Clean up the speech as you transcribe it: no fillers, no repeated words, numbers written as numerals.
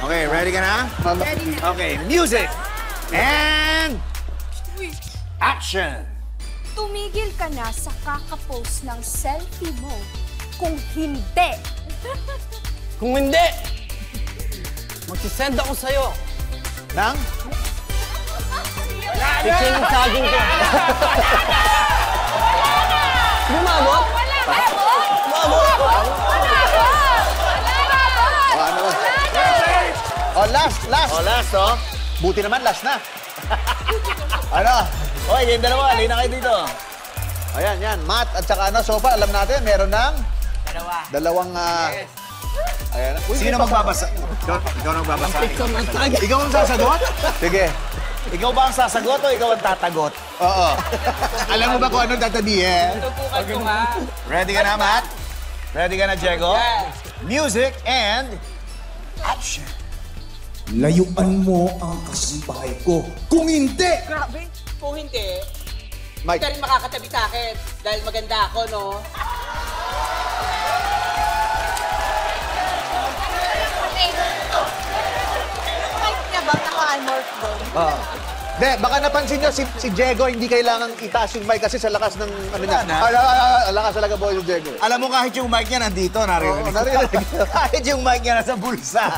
Okay, ready ka na? Ready na. Okay, music. And action. Tumigil ka na sa kakapost ng selfie mo. Kung hindi, Kung hindi, magsisend ako sa'yo. Nang? Picture ng saging ko. Bumabot? Oh, last. Oh, last, oh. Buti naman, last na. Ano? Okay, kayong dalawa. Alin na kayo dito. Ayan, yan. Matt at saka Sofa, alam natin, meron ng... Dalawang... Ayan. Sino magbabasa? Ikaw ang magbabasa. Ikaw ang sasagot? Sige. Ikaw ba ang sasagot o ikaw ang tatagot? Oo. Alam mo ba kung anong tatabihin? Ready ka na, Matt? Ready ka na, Diego? Music and action. Layuan mo ang kasambahay ko. Kung hindi, Grabe, kung hindi, Mike. hindi ka rin makakatabi sa akin dahil maganda ako, no? De, baka napansin nyo, si Diego hindi kailangang itaas yung mic kasi sa lakas ng ano niya. na. Lakas talaga po yung Diego. Alam mo kahit yung mic niya nandito, naririnig. Oo, naririnig. Kahit yung mic niya nasa bulsa.